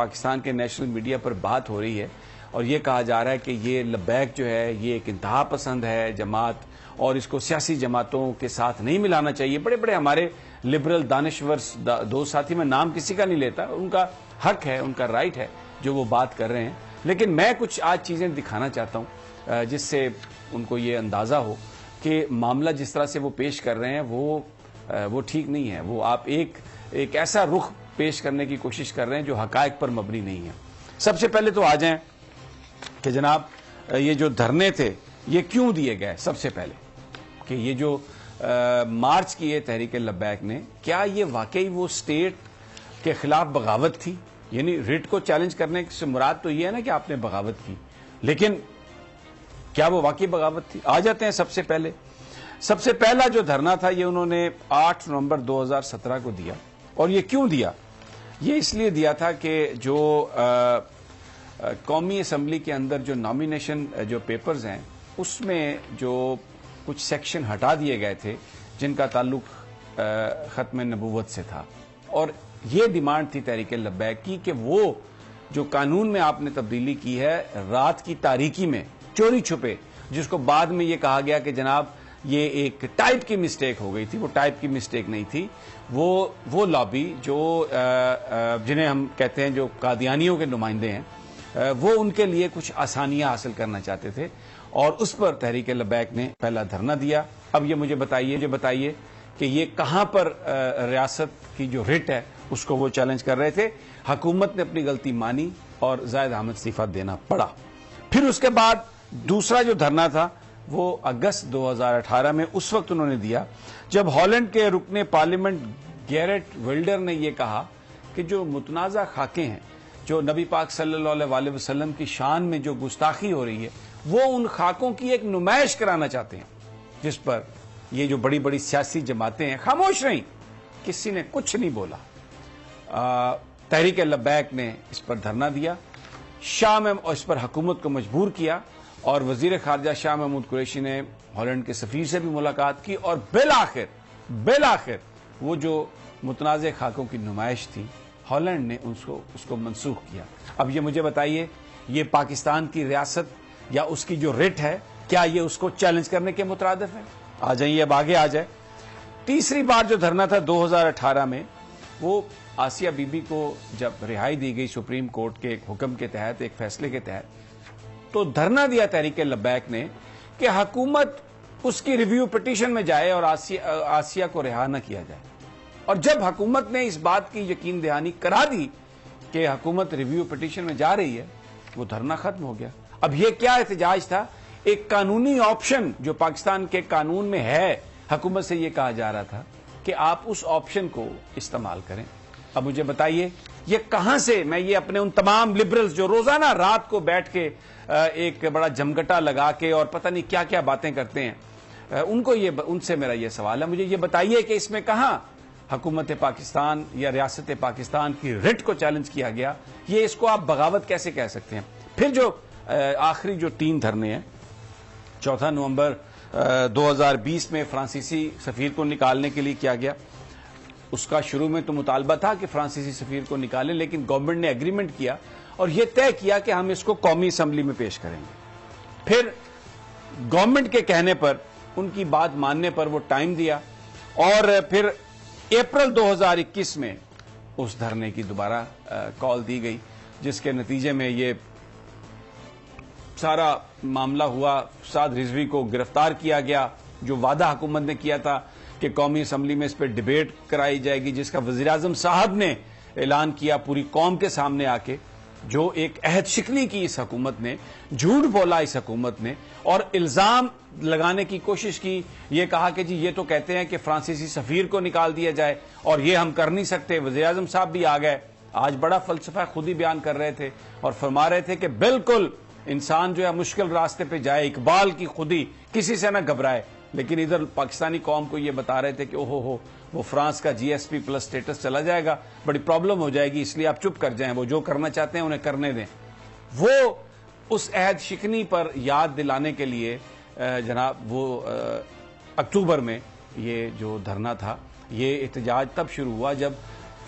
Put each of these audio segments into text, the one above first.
پاکستان کے national media پر بات ہو رہی ہے اور یہ کہا جا رہا ہے کہ یہ لبیک جو ہے یہ ایک انتہا پسند ہے جماعت اور اس کو سیاسی جماعتوں کے ساتھ نہیں ملانا چاہیے. بڑے بڑے ہمارے لبرل دانشور دو ساتھی، میں نام کسی کا نہیں لیتا، ان کا حق ہے، ان کا رائٹ ہے جو وہ بات کر رہے ہیں، لیکن میں کچھ آج چیزیں دکھانا چاہتا ہوں جس سے ان کو یہ اندازہ ہو کہ معاملہ جس طرح سے وہ پیش کر رہے ہیں وہ ٹھیک نہیں ہے. وہ آپ ایک ایسا رخ پیش کرنے کی کوشش کر رہے ہیں جو حقائق پر مبنی نہیں ہے. سب سے پہلے تو آ جائیں کہ جناب یہ جو دھرنے تھے یہ کیوں دیے گئے. سب سے پہلے کہ یہ جو مارچ کیے تحریک لبیک نے، کیا یہ واقعی وہ اسٹیٹ کے خلاف بغاوت تھی؟ یعنی ریٹ کو چیلنج کرنے سے مراد تو یہ ہے نا کہ آپ نے بغاوت کی، لیکن کیا وہ واقعی بغاوت تھی؟ آ جاتے ہیں. سب سے پہلا جو دھرنا تھا یہ انہوں نے 8 نومبر 2017 کو دیا. اور یہ کیوں دیا؟ یہ اس لیے دیا تھا کہ جو قومی اسمبلی کے اندر جو نامینیشن جو پیپرز ہیں اس میں جو کچھ سیکشن ہٹا دیے گئے تھے جن کا تعلق ختم نبوت سے تھا، اور یہ ڈیمانڈ تھی تحریک لبیک کی کہ وہ جو قانون میں آپ نے تبدیلی کی ہے رات کی تاریکی میں چوری چھپے، جس کو بعد میں یہ کہا گیا کہ جناب یہ ایک ٹائپ کی مسٹیک ہو گئی تھی، وہ ٹائپ کی مسٹیک نہیں تھی. وہ لابی جو جنہیں ہم کہتے ہیں جو قادیانیوں کے نمائندے ہیں، وہ ان کے لیے کچھ آسانیاں حاصل کرنا چاہتے تھے اور اس پر تحریک لبیک نے پہلا دھرنا دیا. اب یہ مجھے بتائیے کہ یہ کہاں پر ریاست کی جو ریٹ ہے اس کو وہ چیلنج کر رہے تھے. حکومت نے اپنی غلطی مانی اور زاہد احمد استعفیٰ دینا پڑا. پھر اس کے بعد دوسرا جو دھرنا تھا وہ اگست 2018 میں اس وقت انہوں نے دیا جب ہالینڈ کے رکن پارلیمنٹ گیرٹ ولڈر نے یہ کہا کہ جو متنازع خاکیں ہیں، جو نبی پاک صلی اللہ علیہ وسلم کی شان میں جو گستاخی ہو رہی ہے، وہ ان خاکوں کی ایک نمائش کرانا چاہتے ہیں، جس پر یہ جو بڑی بڑی سیاسی جماعتیں ہیں خاموش رہیں، کسی نے کچھ نہیں بولا. تحریک لبیک نے اس پر دھرنا دیا، شاہ میں اس پر حکومت کو مجبور کیا اور وزیر خارجہ شاہ محمود قریشی نے ہالینڈ کے سفیر سے بھی ملاقات کی اور بالآخر وہ جو متنازع خاکوں کی نمائش تھی ہالینڈ نے اس کو منسوخ کیا. اب یہ مجھے بتائیے یہ پاکستان کی ریاست یا اس کی جو ریٹ ہے کیا یہ اس کو چیلنج کرنے کے مترادف ہے؟ آ جائیے اب آگے آ جائے. تیسری بار جو دھرنا تھا 2018 میں، وہ آسیہ بی بی کو جب رہائی دی گئی سپریم کورٹ کے ایک حکم کے تحت، ایک فیصلے کے تحت، تو دھرنا دیا تحریک لبیک نے کہ حکومت اس کی ریویو پٹیشن میں جائے اور آسیہ کو رہا نہ کیا جائے. اور جب حکومت نے اس بات کی یقین دہانی کرا دی کہ حکومت ریویو پٹیشن میں جا رہی ہے، وہ دھرنا ختم ہو گیا. اب یہ کیا احتجاج تھا؟ ایک قانونی آپشن جو پاکستان کے قانون میں ہے، حکومت سے یہ کہا جا رہا تھا کہ آپ اس آپشن کو استعمال کریں. اب مجھے بتائیے یہ کہاں سے، میں یہ اپنے ان تمام لبرلز جو روزانہ رات کو بیٹھ کے ایک بڑا جمگٹا لگا کے اور پتہ نہیں کیا کیا باتیں کرتے ہیں، ان سے میرا یہ سوال ہے، مجھے یہ بتائیے کہ اس میں کہاں حکومت پاکستان یا ریاست پاکستان کی ریٹ کو چیلنج کیا گیا؟ یہ اس کو آپ بغاوت کیسے کہہ سکتے ہیں؟ پھر جو آخری جو 3 دھرنے ہیں، 4 نومبر 2020 میں فرانسیسی سفیر کو نکالنے کے لیے کیا گیا. اس کا شروع میں تو مطالبہ تھا کہ فرانسیسی سفیر کو نکالیں، لیکن گورنمنٹ نے ایگریمنٹ کیا اور یہ طے کیا کہ ہم اس کو قومی اسمبلی میں پیش کریں گے. پھر گورنمنٹ کے کہنے پر، ان کی بات ماننے پر وہ ٹائم دیا اور پھر اپریل 2021 میں اس دھرنے کی دوبارہ کال دی گئی، جس کے نتیجے میں یہ سارا معاملہ ہوا. سعد رضوی کو گرفتار کیا گیا، جو وعدہ حکومت نے کیا تھا کہ قومی اسمبلی میں اس پہ ڈیبیٹ کرائی جائے گی، جس کا وزیراعظم صاحب نے اعلان کیا پوری قوم کے سامنے آ کے. جو ایک عہد شکنی کی اس حکومت نے، جھوٹ بولا اس حکومت نے اور الزام لگانے کی کوشش کی. یہ کہا کہ جی یہ تو کہتے ہیں کہ فرانسیسی سفیر کو نکال دیا جائے اور یہ ہم کر نہیں سکتے. وزیراعظم صاحب بھی آ گئے، آج بڑا فلسفہ خود ہی بیان کر رہے تھے اور فرما رہے تھے کہ بالکل انسان جو ہے مشکل راستے پہ جائے، اقبال کی خودی، کسی سے نہ گھبرائے. لیکن ادھر پاکستانی قوم کو یہ بتا رہے تھے کہ اوہو وہ فرانس کا GSP پلس سٹیٹس چلا جائے گا، بڑی پرابلم ہو جائے گی، اس لیے آپ چپ کر جائیں، وہ جو کرنا چاہتے ہیں انہیں کرنے دیں. وہ اس عہد شکنی پر یاد دلانے کے لیے جناب وہ اکتوبر میں یہ جو دھرنا تھا، یہ احتجاج تب شروع ہوا جب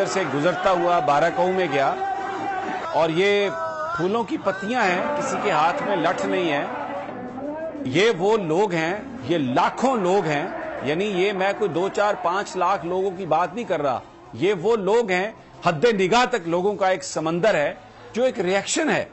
ادھر سے گزرتا ہوا بارہکہو میں گیا اور یہ پھولوں کی پتیاں ہیں, کسی کے ہاتھ میں لٹھ نہیں ہے. یہ وہ لوگ ہیں, یہ لاکھوں لوگ ہیں, یعنی یہ میں کوئی 2, 4, 5 لاکھ لوگوں کی بات نہیں کر رہا. یہ وہ لوگ ہیں, حد نگاہ تک لوگوں کا ایک سمندر ہے جو ایک ریئیکشن ہے.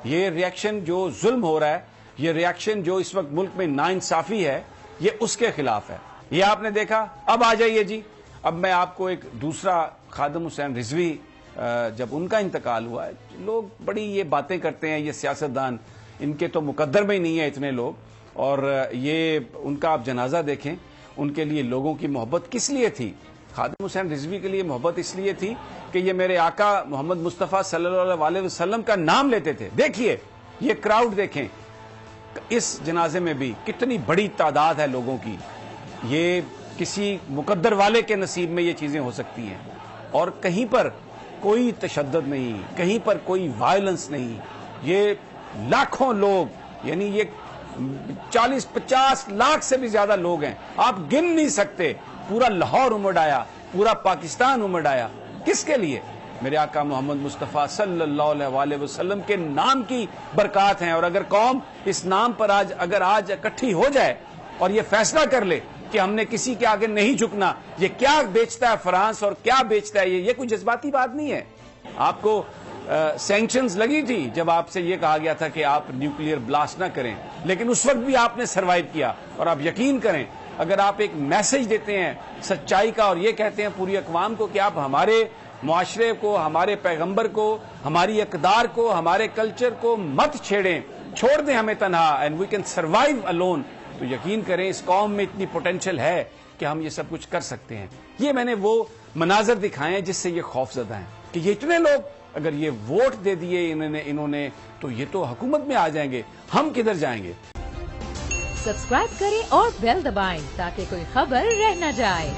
یہ ریئیکشن جو ظلم ہو رہا ہے, یہ ریئیکشن جو اس وقت ملک میں ناانصافی ہے, یہ اس کے خلاف ہے. یہ آپ نے دیکھا. اب آ جائیے جی, اب میں آپ کو ایک دوسرا خادم حسین رضوی, جب ان کا انتقال ہوا ہے, لوگ بڑی یہ باتیں کرتے ہیں, یہ سیاستدان, ان کے تو مقدر میں ہی نہیں ہے اتنے لوگ, اور یہ ان کا آپ جنازہ دیکھیں, ان کے لیے لوگوں کی محبت کس لیے تھی. خادم حسین رضوی کے لیے محبت اس لیے تھی کہ یہ میرے آقا محمد مصطفیٰ صلی اللہ علیہ وسلم کا نام لیتے تھے. دیکھیے یہ کراؤڈ دیکھیں, اس جنازے میں بھی کتنی بڑی تعداد ہے لوگوں کی. یہ کسی مقدر والے کے نصیب میں یہ چیزیں ہو سکتی ہیں, اور کہیں پر کوئی تشدد نہیں, کہیں پر کوئی وائلنس نہیں. یہ لاکھوں لوگ, یعنی یہ 40-50 لاکھ سے بھی زیادہ لوگ ہیں, آپ گن نہیں سکتے. پورا لاہور امڑ آیا, پورا پاکستان امڑ آیا. کس کے لیے؟ میرے آقا محمد مصطفیٰ صلی اللہ علیہ وسلم کے نام کی برکات ہیں. اور اگر قوم اس نام پر اگر آج اکٹھی ہو جائے اور یہ فیصلہ کر لے کہ ہم نے کسی کے آگے نہیں جھکنا, یہ کیا بیچتا ہے فرانس اور کیا بیچتا ہے یہ کوئی جذباتی بات نہیں ہے. آپ کو سینکشنز لگی تھی جب آپ سے یہ کہا گیا تھا کہ آپ نیوکلیئر بلاسٹ نہ کریں, لیکن اس وقت بھی آپ نے سروائیو کیا. اور آپ یقین کریں, اگر آپ ایک میسج دیتے ہیں سچائی کا اور یہ کہتے ہیں پوری اقوام کو کہ آپ ہمارے معاشرے کو, ہمارے پیغمبر کو, ہماری اقدار کو, ہمارے کلچر کو مت چھیڑیں, چھوڑ دیں ہمیں تنہا, and we can survive alone, تو یقین کریں اس قوم میں اتنی پوٹینشل ہے کہ ہم یہ سب کچھ کر سکتے ہیں. یہ میں نے وہ مناظر دکھائے ہیں جس سے یہ خوف زدہ ہیں کہ یہ اتنے لوگ اگر یہ ووٹ دے دیے انہوں نے تو یہ تو حکومت میں آ جائیں گے, ہم کدھر جائیں گے. سبسکرائب کریں اور بیل دبائیں تاکہ کوئی خبر رہ نہ جائے.